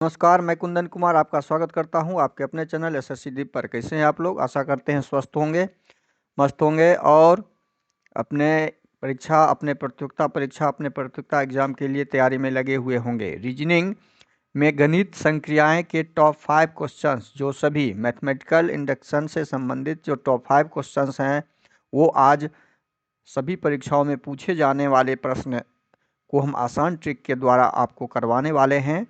नमस्कार, मैं कुंदन कुमार आपका स्वागत करता हूं आपके अपने चैनल एसएससी दीप पर। कैसे हैं आप लोग? आशा करते हैं स्वस्थ होंगे, मस्त होंगे और अपने अपने प्रतियोगिता एग्जाम के लिए तैयारी में लगे हुए होंगे। रीजनिंग में गणित संक्रियाएं के टॉप 5 क्वेश्चंस, जो सभी मैथमेटिकल इंडक्शन से संबंधित जो टॉप 5 क्वेश्चंस हैं, वो आज सभी परीक्षाओं में पूछे जाने वाले प्रश्न को हम आसान ट्रिक के द्वारा आपको करवाने वाले हैं।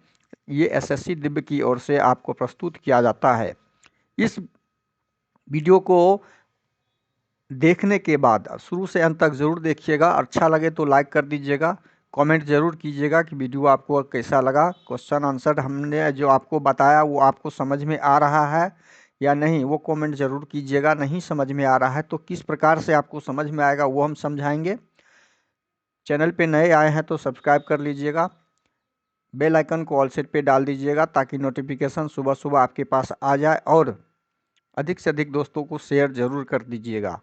ये एसएससी दिव्य की ओर से आपको प्रस्तुत किया जाता है। इस वीडियो को देखने के बाद शुरू से अंत तक ज़रूर देखिएगा। अच्छा लगे तो लाइक कर दीजिएगा, कमेंट ज़रूर कीजिएगा कि वीडियो आपको कैसा लगा। क्वेश्चन आंसर हमने जो आपको बताया वो आपको समझ में आ रहा है या नहीं, वो कमेंट ज़रूर कीजिएगा। नहीं समझ में आ रहा है तो किस प्रकार से आपको समझ में आएगा वो हम समझाएंगे। चैनल पे नए आए हैं तो सब्सक्राइब कर लीजिएगा, बेल आइकन को ऑल सेट पे डाल दीजिएगा ताकि नोटिफिकेशन सुबह सुबह आपके पास आ जाए, और अधिक से अधिक दोस्तों को शेयर जरूर कर दीजिएगा।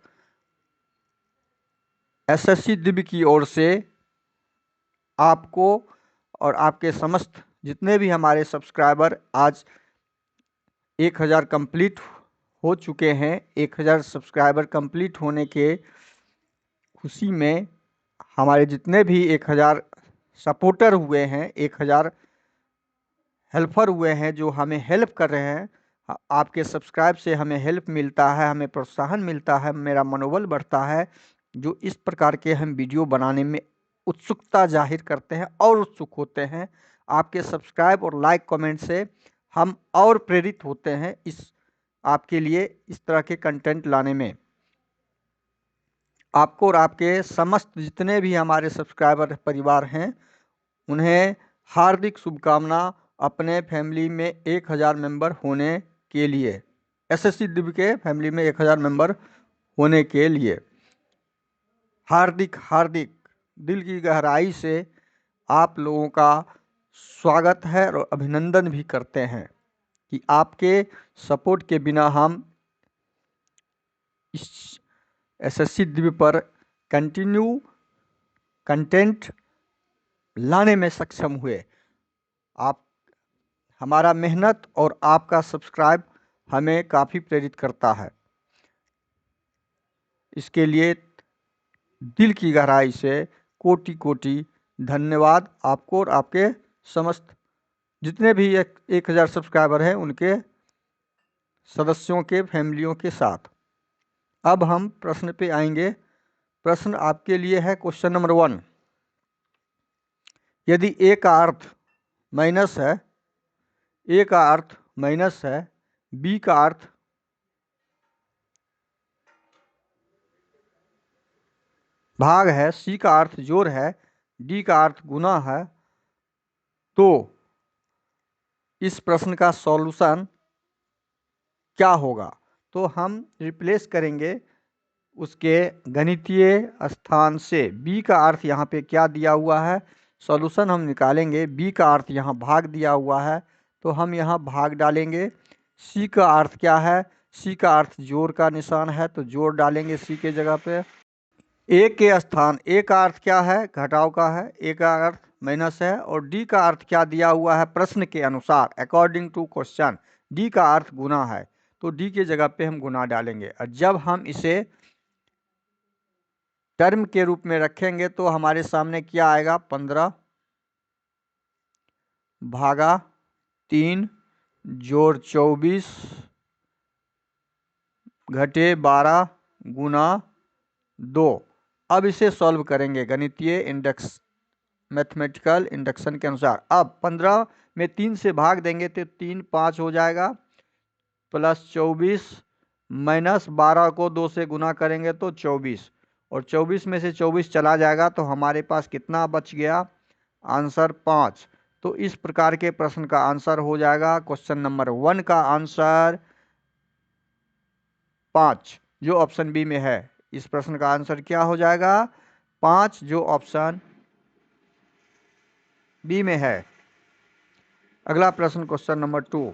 एसएससी दिव्य की ओर से आपको और आपके समस्त जितने भी हमारे सब्सक्राइबर आज 1000 कंप्लीट हो चुके हैं, 1000 सब्सक्राइबर कंप्लीट होने के खुशी में हमारे जितने भी 1000 सपोर्टर हुए हैं, 1000 हेल्पर हुए हैं जो हमें हेल्प कर रहे हैं, आपके सब्सक्राइब से हमें हेल्प मिलता है, हमें प्रोत्साहन मिलता है, मेरा मनोबल बढ़ता है। जो इस प्रकार के हम वीडियो बनाने में उत्सुकता जाहिर करते हैं और उत्सुक होते हैं, आपके सब्सक्राइब और लाइक कमेंट से हम और प्रेरित होते हैं इस आपके लिए इस तरह के कंटेंट लाने में। आपको और आपके समस्त जितने भी हमारे सब्सक्राइबर परिवार हैं उन्हें हार्दिक शुभकामना अपने फैमिली में 1000 मेंबर होने के लिए, एसएससी दिव्य के फैमिली में 1000 मेंबर होने के लिए हार्दिक हार्दिक दिल की गहराई से आप लोगों का स्वागत है और अभिनंदन भी करते हैं कि आपके सपोर्ट के बिना हम इस एसएससी दिव्य पर कंटिन्यू कंटेंट लाने में सक्षम हुए। आप हमारा मेहनत और आपका सब्सक्राइब हमें काफ़ी प्रेरित करता है। इसके लिए दिल की गहराई से कोटि कोटि धन्यवाद आपको और आपके समस्त जितने भी 1000 सब्सक्राइबर हैं उनके सदस्यों के फैमिलियों के साथ। अब हम प्रश्न पे आएंगे। प्रश्न आपके लिए है क्वेश्चन नंबर 1। यदि ए का अर्थ माइनस है, ए का अर्थ माइनस है, बी का अर्थ भाग है, सी का अर्थ जोड़ है, डी का अर्थ गुना है, तो इस प्रश्न का सॉल्यूशन क्या होगा? तो हम रिप्लेस करेंगे उसके गणितीय स्थान से। बी का अर्थ यहाँ पे क्या दिया हुआ है, सॉल्यूशन हम निकालेंगे। बी का अर्थ यहाँ भाग दिया हुआ है तो हम यहाँ भाग डालेंगे। सी का अर्थ क्या है, सी का अर्थ जोड़ का निशान है तो जोड़ डालेंगे सी के जगह पे। ए के स्थान, ए का अर्थ क्या है, घटाव का है, ए का अर्थ माइनस है, और डी का अर्थ क्या दिया हुआ है प्रश्न के अनुसार, अकॉर्डिंग टू क्वेश्चन डी का अर्थ गुना है तो डी के जगह पे हम गुना डालेंगे। और जब हम इसे टर्म के रूप में रखेंगे तो हमारे सामने क्या आएगा, 15 भागा 3 जोड़ 24 घटे 12 गुना 2। अब इसे सॉल्व करेंगे गणितीय मैथमेटिकल इंडक्शन के अनुसार। अब 15 में 3 से भाग देंगे तो 3 5 हो जाएगा, प्लस 24 माइनस 12 को 2 से गुना करेंगे तो 24, और 24 में से 24 चला जाएगा तो हमारे पास कितना बच गया, आंसर 5। तो इस प्रकार के प्रश्न का आंसर हो जाएगा क्वेश्चन नंबर 1 का आंसर 5 जो ऑप्शन बी में है। इस प्रश्न का आंसर क्या हो जाएगा, 5 जो ऑप्शन बी में है। अगला प्रश्न क्वेश्चन नंबर 2।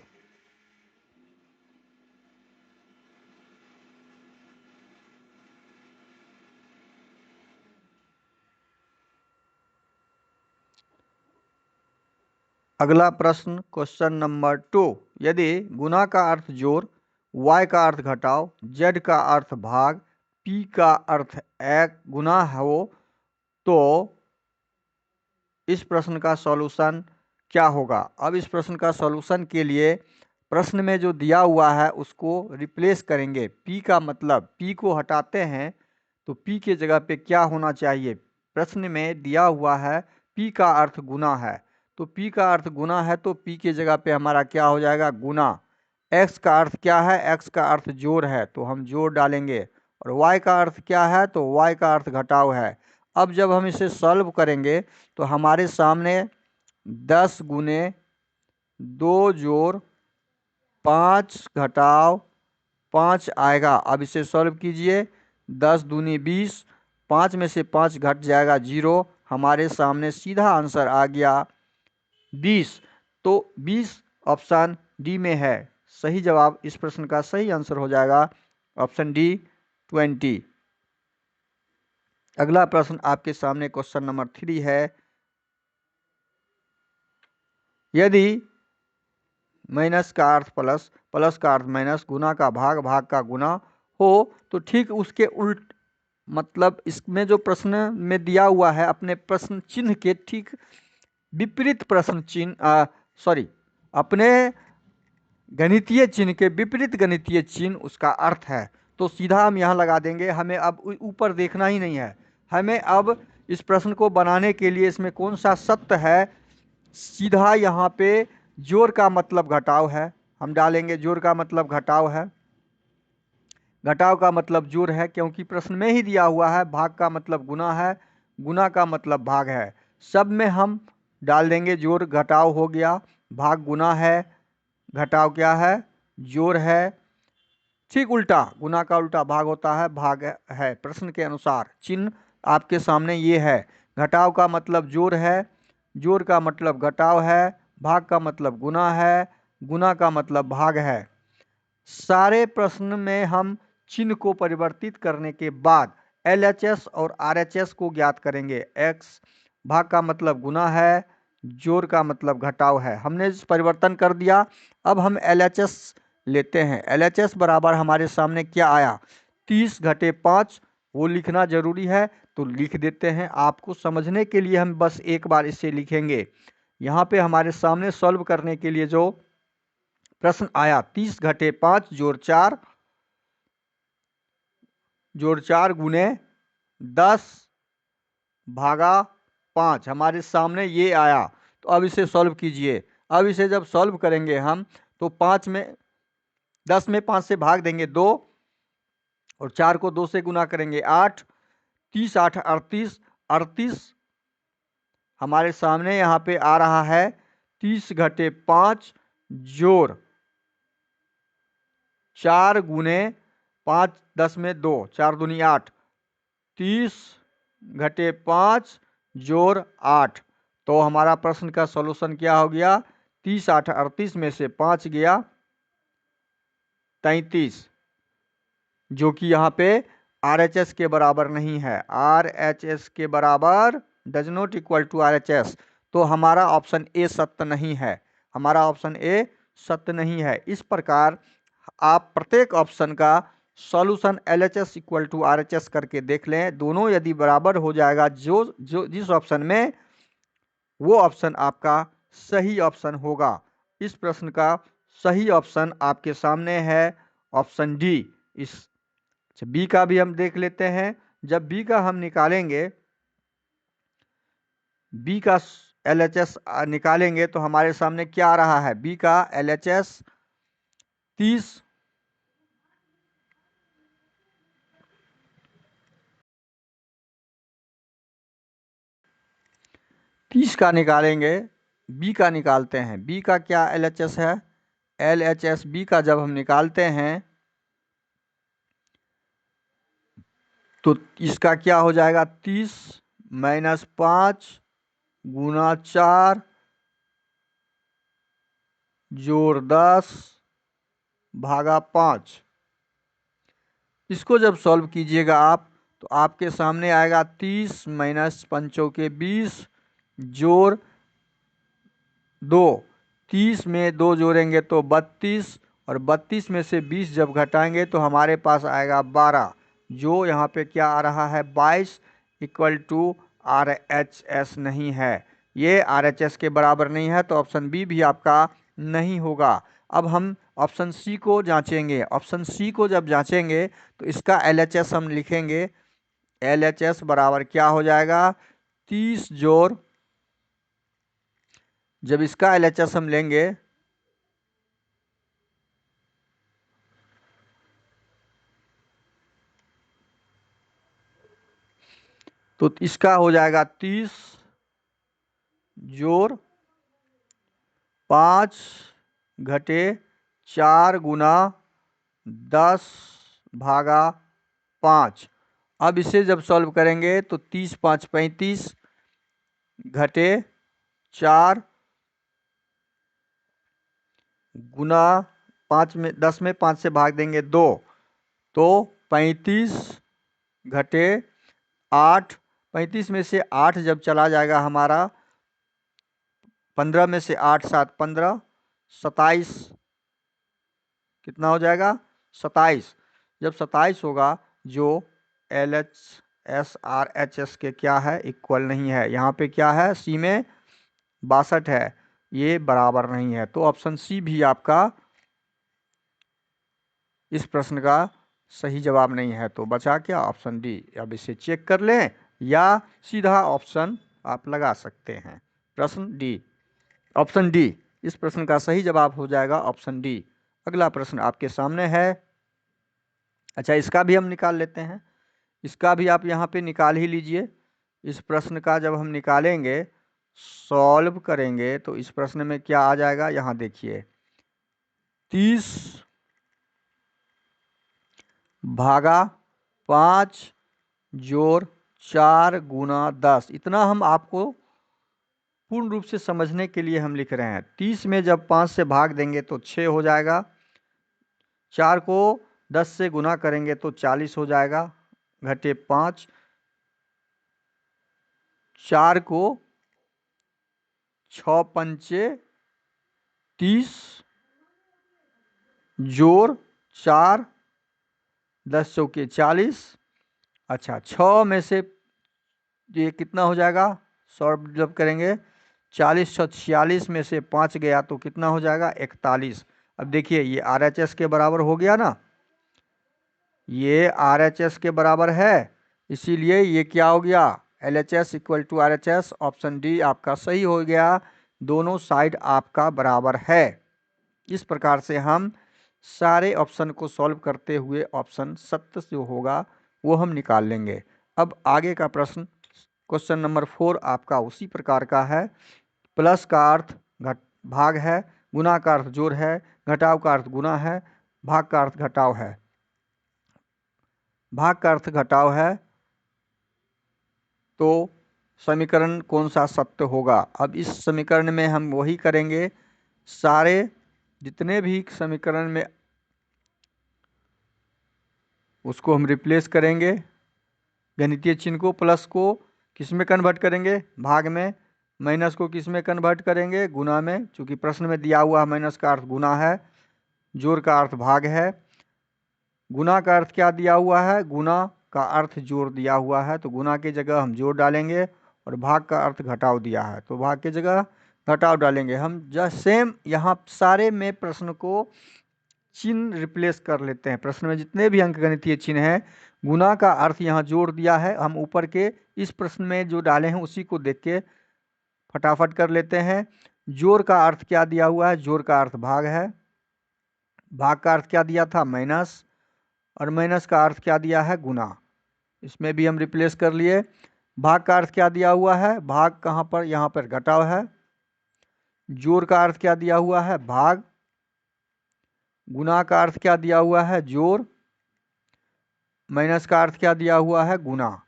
अगला प्रश्न क्वेश्चन नंबर 2। यदि गुना का अर्थ जोड़, y का अर्थ घटाव, z का अर्थ भाग, p का अर्थ एक गुना हो तो इस प्रश्न का सॉल्यूशन क्या होगा। अब इस प्रश्न का सॉल्यूशन के लिए प्रश्न में जो दिया हुआ है उसको रिप्लेस करेंगे। p का मतलब p को हटाते हैं तो p के जगह पे क्या होना चाहिए। प्रश्न में दिया हुआ है p का अर्थ गुना है, तो p का अर्थ गुना है तो p के जगह पे हमारा क्या हो जाएगा, गुना। x का अर्थ क्या है, x का अर्थ जोड़ है तो हम जोड़ डालेंगे, और y का अर्थ क्या है तो y का अर्थ घटाव है। अब जब हम इसे सॉल्व करेंगे तो हमारे सामने 10 गुने 2 जोड़ 5 घटाव 5 आएगा। अब इसे सॉल्व कीजिए, 10 दूनी 20, 5 में से 5 घट जाएगा 0, हमारे सामने सीधा आंसर आ गया 20। तो 20 ऑप्शन डी में है। सही जवाब इस प्रश्न का सही आंसर हो जाएगा ऑप्शन डी 20। अगला प्रश्न आपके सामने क्वेश्चन नंबर 3 है। यदि माइनस का अर्थ प्लस, प्लस का अर्थ माइनस, गुना का भाग, भाग का गुना हो तो ठीक उसके उल्ट, मतलब इसमें जो प्रश्न में दिया हुआ है अपने प्रश्न चिन्ह के ठीक विपरीत प्रश्न चिन्ह अपने गणितीय चिन्ह के विपरीत गणितीय चिन्ह उसका अर्थ है। तो सीधा हम यहाँ लगा देंगे, हमें अब ऊपर देखना ही नहीं है। हमें अब इस प्रश्न को बनाने के लिए इसमें कौन सा सत्य है, सीधा यहाँ पे जोड़ का मतलब घटाव है, हम डालेंगे जोड़ का मतलब घटाव है, घटाव का मतलब जोड़ है क्योंकि प्रश्न में ही दिया हुआ है। भाग का मतलब गुना है, गुना का मतलब भाग है, सब में हम डाल देंगे जोड़। घटाव हो गया, भाग गुना है, घटाव क्या है, जोड़ है। ठीक उल्टा, गुना का उल्टा भाग होता है, भाग है। प्रश्न के अनुसार चिन्ह आपके सामने ये है, घटाव का मतलब जोड़ है, जोड़ का मतलब घटाव है, भाग का मतलब गुना है, गुना का मतलब भाग है। सारे प्रश्न में हम चिन्ह को परिवर्तित करने के बाद LHS और RHS को ज्ञात करेंगे। x भाग का मतलब गुना है, जोड़ का मतलब घटाव है, हमने परिवर्तन कर दिया। अब हम LHS लेते हैं। LHS बराबर हमारे सामने क्या आया, 30 घटे 5, वो लिखना जरूरी है तो लिख देते हैं। आपको समझने के लिए हम बस एक बार इसे लिखेंगे। यहाँ पे हमारे सामने सॉल्व करने के लिए जो प्रश्न आया, 30 घटे 5 जोड़ 4 गुने 10 भागा 5, हमारे सामने ये आया। तो अब इसे सॉल्व कीजिए। अब इसे जब सॉल्व करेंगे हम तो 10 में 5 से भाग देंगे 2, और 4 को 2 से गुना करेंगे 8, 30 8 38, 38 हमारे सामने यहाँ पे आ रहा है 30 घटे 5 जोड़ 4 गुने 5, 10 में 2, 4 दूनी 8, 30 घटे 5 जोड़ 8। तो हमारा प्रश्न का सॉल्यूशन क्या हो गया, 30 8 38 में से 5 गया 33, जो कि यहाँ पे RHS के बराबर नहीं है। RHS के बराबर does not equal to RHS। तो हमारा ऑप्शन ए सत्य नहीं है, हमारा ऑप्शन ए सत्य नहीं है। इस प्रकार आप प्रत्येक ऑप्शन का solution LHS equal to RHS करके देख लें। दोनों यदि बराबर हो जाएगा जो जिस ऑप्शन में, वो ऑप्शन आपका सही ऑप्शन होगा। इस प्रश्न का सही ऑप्शन आपके सामने है ऑप्शन डी। इस बी का भी हम देख लेते हैं। जब बी का हम निकालेंगे, बी का LHS निकालेंगे तो हमारे सामने क्या आ रहा है, बी का LHS 30 का निकालेंगे, बी का निकालते हैं। बी का क्या LHS है, LHS बी का जब हम निकालते हैं तो इसका क्या हो जाएगा, 30 माइनस 5 गुना 4 जोड़ 10 भागा 5। इसको जब सॉल्व कीजिएगा आप तो आपके सामने आएगा 30 माइनस 5 के 20 जोड़ 2, 30 में 2 जोड़ेंगे तो 32, और 32 में से 20 जब घटाएंगे तो हमारे पास आएगा 12, जो यहाँ पे क्या आ रहा है 22 इक्वल टू RHS नहीं है, ये RHS के बराबर नहीं है, तो ऑप्शन बी भी आपका नहीं होगा। अब हम ऑप्शन सी को जांचेंगे। ऑप्शन सी को जब जांचेंगे तो इसका LHS हम लिखेंगे, LHS बराबर क्या हो जाएगा 30 जोड़, जब इसका LHS हम लेंगे तो इसका हो जाएगा 30 जोड़ 5 घटे 4 गुना 10 भागा 5। अब इसे जब सॉल्व करेंगे तो 30 5 35 घटे 4 गुना 5 में 10 में 5 से भाग देंगे 2, तो 35 घटे 8, 35 में से 8 जब चला जाएगा हमारा 15 में से 8 7 15, 27 कितना हो जाएगा 27। जब 27 होगा जो LHS के क्या है इक्वल नहीं है, यहाँ पे क्या है सी में 62 है, ये बराबर नहीं है, तो ऑप्शन सी भी आपका इस प्रश्न का सही जवाब नहीं है। तो बचा क्या ऑप्शन डी। अब इसे चेक कर लें या सीधा ऑप्शन आप लगा सकते हैं। प्रश्न डी, ऑप्शन डी इस प्रश्न का सही जवाब हो जाएगा, ऑप्शन डी। अगला प्रश्न आपके सामने है। अच्छा, इसका भी हम निकाल लेते हैं, इसका भी आप यहाँ पे निकाल ही लीजिए। इस प्रश्न का जब हम निकालेंगे सॉल्व करेंगे तो इस प्रश्न में क्या आ जाएगा, यहाँ देखिए 30 भागा 5 जोड़ 4 गुना 10, इतना हम आपको पूर्ण रूप से समझने के लिए हम लिख रहे हैं। 30 में जब 5 से भाग देंगे तो 6 हो जाएगा, 4 को 10 से गुना करेंगे तो 40 हो जाएगा, घटे 5, 4 को 6 पंचे 30 जोड़ 4 10 चौके 40। अच्छा, 6 में से ये कितना हो जाएगा, सॉल्व जब करेंगे 40 46 में से 5 गया तो कितना हो जाएगा 41। अब देखिए ये RHS के बराबर हो गया ना, ये RHS के बराबर है, इसीलिए ये क्या हो गया LHS equal to RHS। Option D आपका सही हो गया, दोनों साइड आपका बराबर है। इस प्रकार से हम सारे ऑप्शन को सॉल्व करते हुए ऑप्शन सत्य जो होगा वो हम निकाल लेंगे। अब आगे का प्रश्न क्वेश्चन नंबर 4 आपका उसी प्रकार का है। प्लस का अर्थ भाग है, गुना का अर्थ जोड़ है, घटाव का अर्थ गुना है, भाग का अर्थ घटाव है। भाग का अर्थ घटाव है तो समीकरण कौन सा सत्य होगा। अब इस समीकरण में हम वही करेंगे, सारे जितने भी समीकरण में उसको हम रिप्लेस करेंगे, गणितीय चिन्ह को प्लस को किस में कन्वर्ट करेंगे, भाग में, माइनस को किस में कन्वर्ट करेंगे, गुना में, चूंकि प्रश्न में दिया हुआ माइनस का अर्थ गुना है, जोड़ का अर्थ भाग है, गुना का अर्थ क्या दिया हुआ है, गुना का अर्थ जोड़ दिया हुआ है, तो गुना की जगह हम जोड़ डालेंगे, और भाग का अर्थ घटाव दिया है तो भाग की जगह घटाव डालेंगे। हम जस्ट सेम यहाँ सारे में प्रश्न को चिन्ह रिप्लेस कर लेते हैं। प्रश्न में जितने भी अंकगणितीय चिन्ह हैं, गुना का अर्थ यहाँ जोड़ दिया है, हम ऊपर के इस प्रश्न में जो डाले हैं उसी को देख के फटाफट कर लेते हैं। जोड़ का अर्थ क्या दिया हुआ है, जोड़ का अर्थ भाग है, भाग का अर्थ क्या दिया था माइनस, और माइनस का अर्थ क्या दिया है गुना, इसमें भी हम रिप्लेस कर लिए। भाग का अर्थ क्या दिया हुआ है, भाग कहाँ पर, यहाँ पर घटाव है। जोड़ का अर्थ क्या दिया हुआ है, भाग, गुना का अर्थ क्या दिया हुआ है, जोड़, माइनस का अर्थ क्या दिया हुआ है, गुना।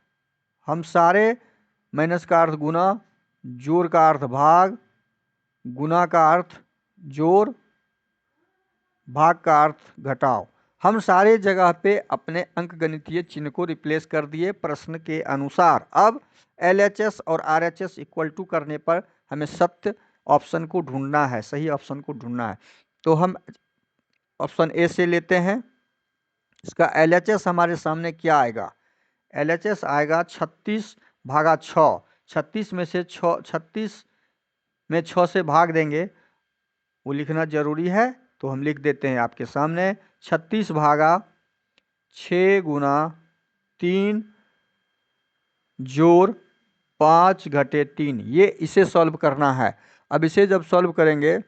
हम सारे माइनस का अर्थ गुना, जोड़ का अर्थ भाग, गुना का अर्थ जोड़, भाग का अर्थ घटाव, हम सारे जगह पे अपने अंकगणितीय चिन्ह को रिप्लेस कर दिए प्रश्न के अनुसार। अब LHS और RHS इक्वल टू करने पर हमें सत्य ऑप्शन को ढूंढना है, सही ऑप्शन को ढूंढना है। तो हम ऑप्शन ए से लेते हैं। इसका LHS हमारे सामने क्या आएगा? LHS आएगा 36/6। 36 में से 6 से भाग देंगे, वो लिखना जरूरी है, तो हम लिख देते हैं आपके सामने 36/6 गुना 3 जोड़ 5 घटे 3, ये इसे सॉल्व करना है। अब इसे जब सॉल्व करेंगे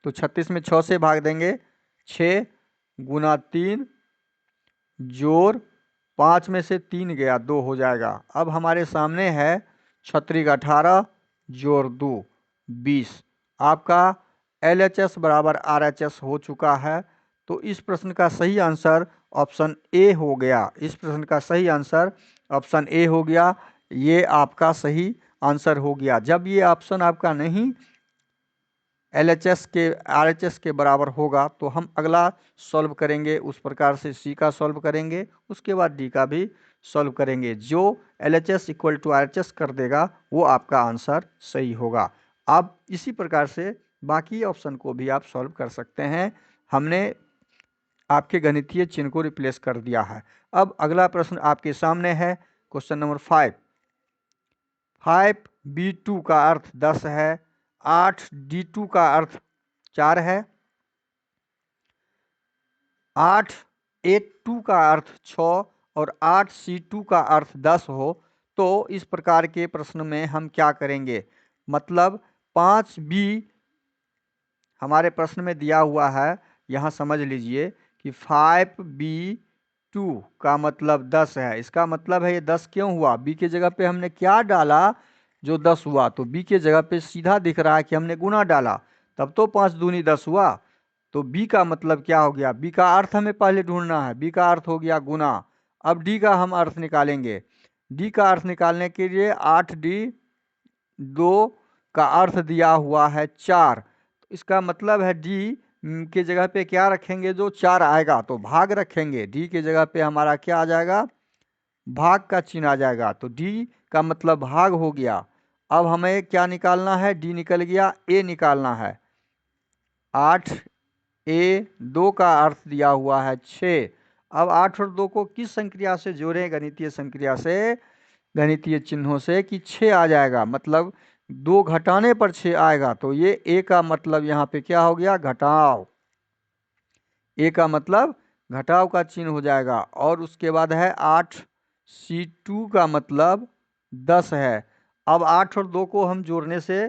तो 36 में 6 से भाग देंगे, 6 गुना 3 जोड़ 5 में से 3 गया 2 हो जाएगा। अब हमारे सामने है 18 जोड़ 2 20। आपका LHS बराबर RHS हो चुका है। तो इस प्रश्न का सही आंसर ऑप्शन ए हो गया। इस प्रश्न का सही आंसर ऑप्शन ए हो गया। ये आपका सही आंसर हो गया। जब ये ऑप्शन आपका नहीं LHS के RHS के बराबर होगा तो हम अगला सॉल्व करेंगे, उस प्रकार से सी का सॉल्व करेंगे, उसके बाद डी का भी सॉल्व करेंगे। जो LHS इक्वल टू RHS कर देगा वो आपका आंसर सही होगा। अब इसी प्रकार से बाकी ऑप्शन को भी आप सॉल्व कर सकते हैं। हमने आपके गणितीय चिन्ह को रिप्लेस कर दिया है। अब अगला प्रश्न आपके सामने है, क्वेश्चन नंबर 5। 5B2 का अर्थ 10 है, 8D2 का अर्थ 4 है, 8A2 का अर्थ 6 और 8C2 का अर्थ 10 हो तो इस प्रकार के प्रश्न में हम क्या करेंगे? मतलब 5B हमारे प्रश्न में दिया हुआ है, यहाँ समझ लीजिए कि 5B2 का मतलब 10 है। इसका मतलब है ये 10 क्यों हुआ? B के जगह पे हमने क्या डाला जो 10 हुआ? तो B के जगह पे सीधा दिख रहा है कि हमने गुना डाला, तब तो 5 दूनी 10 हुआ। तो B का मतलब क्या हो गया? B का अर्थ हमें पहले ढूंढना है। B का अर्थ हो गया गुना। अब D का हम अर्थ निकालेंगे। D का अर्थ निकालने के लिए 8D2 का अर्थ दिया हुआ है 4। इसका मतलब है डी के जगह पे क्या रखेंगे? जो 4 आएगा तो भाग रखेंगे। डी के जगह पे हमारा क्या आ जाएगा? भाग का चिन्ह आ जाएगा। तो डी का मतलब भाग हो गया। अब हमें क्या निकालना है? डी निकल गया, ए निकालना है। 8A2 का अर्थ दिया हुआ है 6। अब 8 और 2 को किस संक्रिया से जोड़ें? गणितीय संक्रिया से, गणितीय चिन्हों से, कि 6 आ जाएगा। मतलब 2 घटाने पर 6 आएगा। तो ये ए का मतलब यहाँ पे क्या हो गया? घटाव। ए का मतलब घटाव का चिन्ह हो जाएगा। और उसके बाद है 8C2 का मतलब 10 है। अब 8 और 2 को हम जोड़ने से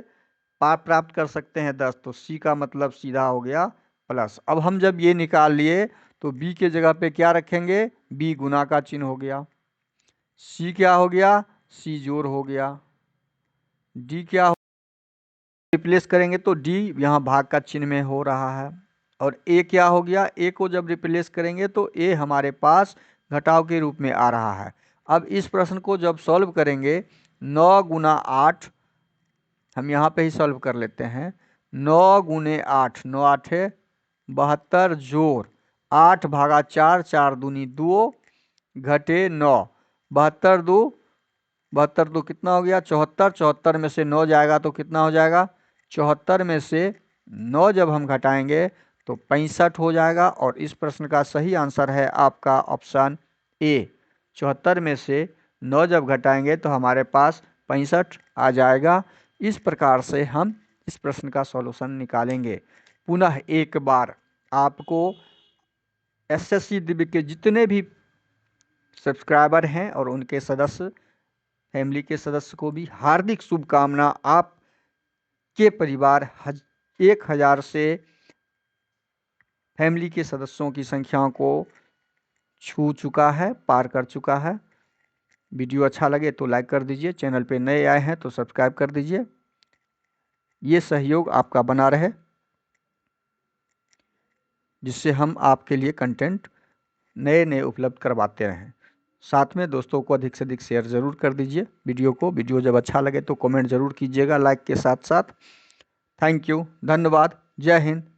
प्राप्त कर सकते हैं 10। तो सी का मतलब सीधा हो गया प्लस। अब हम जब ये निकाल लिए तो बी के जगह पे क्या रखेंगे? बी गुना का चिन्ह हो गया। सी क्या हो गया? सी जोड़ हो गया। डी क्या हो? रिप्लेस करेंगे तो डी यहाँ भाग का चिन्ह में हो रहा है। और ए क्या हो गया? ए को जब रिप्लेस करेंगे तो ए हमारे पास घटाव के रूप में आ रहा है। अब इस प्रश्न को जब सॉल्व करेंगे, 9 गुना 8, हम यहाँ पे ही सॉल्व कर लेते हैं। 9 गुने 8, 9 8 72 जोड़ 8 भागा 4, 4 दूनी 2 घटे 9, 72 2 कितना हो गया? 74। 74 में से 9 जाएगा तो कितना हो जाएगा? 74 में से 9 जब हम घटाएंगे तो 65 हो जाएगा। और इस प्रश्न का सही आंसर है आपका ऑप्शन ए। 74 में से 9 जब घटाएंगे तो हमारे पास 65 आ जाएगा। इस प्रकार से हम इस प्रश्न का सॉल्यूशन निकालेंगे। पुनः एक बार आपको SSC दिव्य के जितने भी सब्सक्राइबर हैं और उनके सदस्य, फैमिली के सदस्य को भी हार्दिक शुभकामना। आपके परिवार 1000 से फैमिली के सदस्यों की संख्या को छू चुका है, पार कर चुका है। वीडियो अच्छा लगे तो लाइक कर दीजिए, चैनल पे नए आए हैं तो सब्सक्राइब कर दीजिए। ये सहयोग आपका बना रहे, जिससे हम आपके लिए कंटेंट नए नए उपलब्ध करवाते रहें। साथ में दोस्तों को अधिक से अधिक शेयर ज़रूर कर दीजिए वीडियो को। वीडियो जब अच्छा लगे तो कमेंट ज़रूर कीजिएगा लाइक के साथ साथ। थैंक यू, धन्यवाद, जय हिंद।